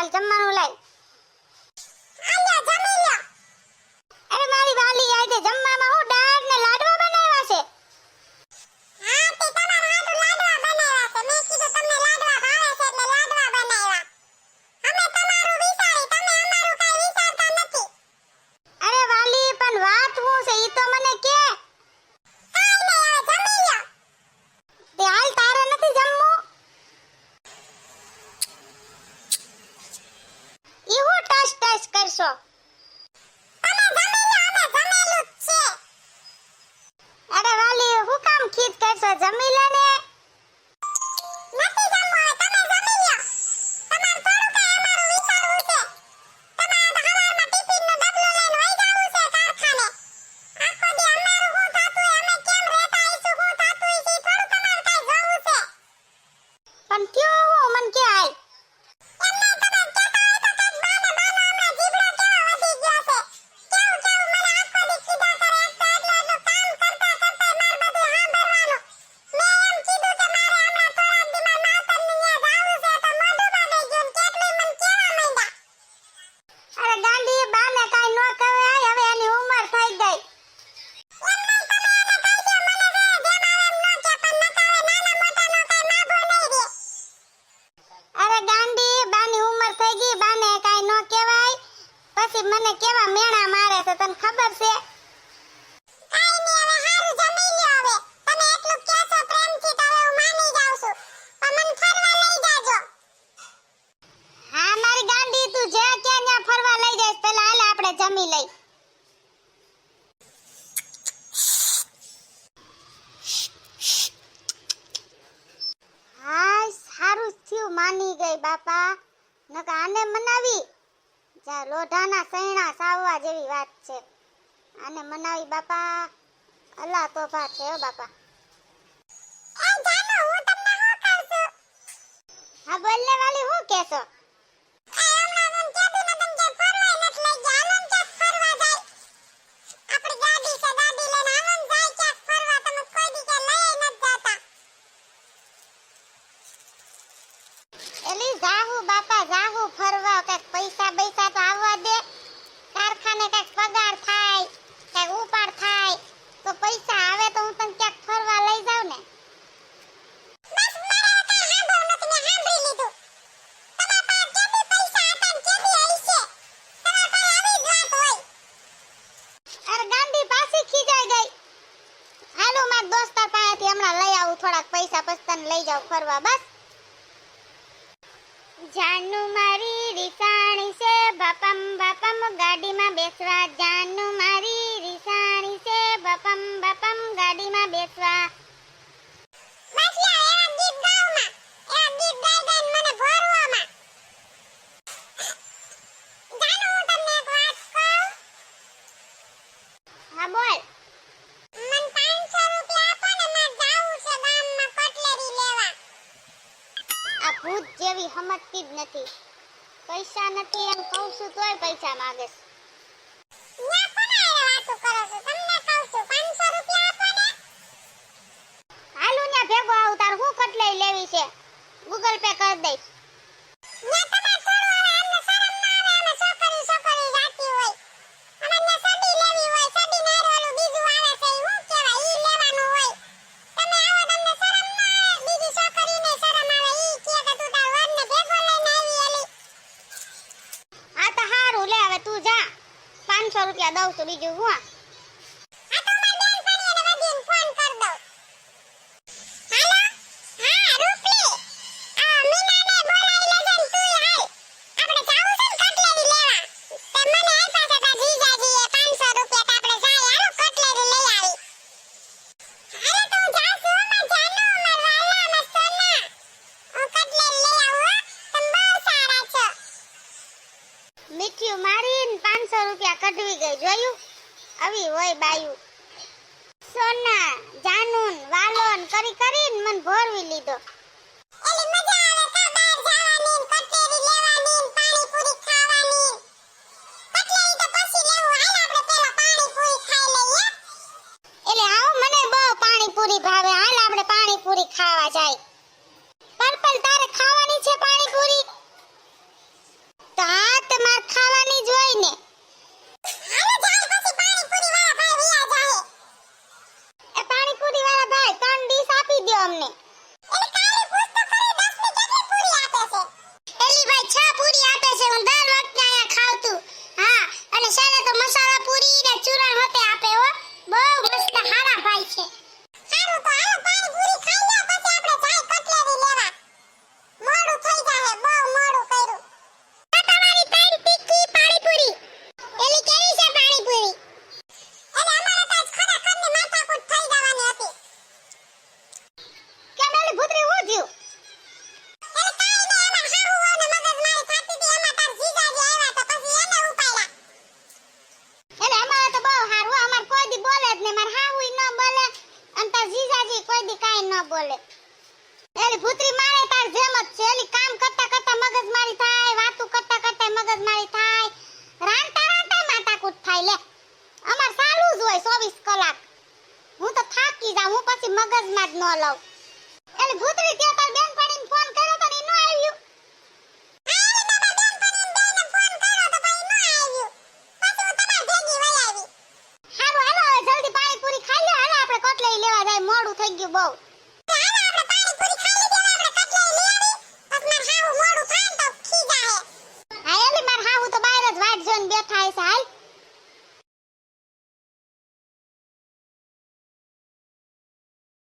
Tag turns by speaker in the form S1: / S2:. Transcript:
S1: હાલ જમવાનું લાય. અરે મારી વાલી આજે જમવામાં હું દાળ ને લાડવા બનાવ્યા છે. અરે વાલી પણ વાત હું છે ઈ તો મને કે. તે હાલ તારે નથી જમવું. ઈ હું ટસ ટસ કરશો. અરે વાલી હું કામ ખીજ કરશો, જમી લે ને. પણ કયો હું મન કે હાલ. અરે ગાંડી બાને કાઈ નો કહેવાય, હવે એની ઉંમર થઈ ગઈ. અરે ગાંડી બાની ઉંમર થઈ ગઈ, બાને કાઈ નો કહેવાય. પછી મને કેવા મેણા મારે છે તને ખબર છે? હા મારી ગાંડી તું જે ક્યાં ન્યા ફરવા લઈ જઈશ, પહેલા હાલ આપણે જમી લઈ. હા સારું થયું માની ગઈ બાપા, નકર આને મનાવી જા લોઢાના સૈણા સાવવા જેવી વાત છે. આને મનાવી બાપા અલ્લાહ તોફા છે હો બાપા. હા બોલ ને વાલી હું કહેશો? એલી જાહુ બાપા જાહુ ફરવા, કઈક પૈસા બૈસા તો આવવા દે. કારખાને કઈક પગાર થાય, કઈક ઉપાડ થાય તો પૈસા આવે તો હું તને ક્યાંક ફરવા લઈ જાઉં ને. અરે ગાંડી પાછી ખીજાઈ ગઈ. હાલો માર દોસ્તાર પાસેથી હમણાં લઈ આવું થોડાક પૈસા, પછી તને લઈ જાઉં ફરવા. બસ જાનુ મારી રીસાણી છે બાપમ બાપમ ગાડીમાં બેસવા. જાનુ મારી રીસાણી છે બાપમ બાપમ ગાડીમાં બેસવા. હા બોલ. આ ભૂત જેવી સમજતી જ નથી. પૈસા નથી એમ કહું છું તોય પૈસા માંગે છે. હાલું ને ભેગો આવું, તાર હું કટલેરી લેવી છે ગૂગલ પે કરી દઈશ. આ તો હારું લે, હવે તું જા. 500 રૂપિયા દઉં છું બીજું હું. મીઠું મારીને 500 રૂપિયા કઢવી ગઈ, જોયું? આવી હોય બાયું. સોના જાનુન વાલોન કરી કરીને મને ભોરવી લીધો.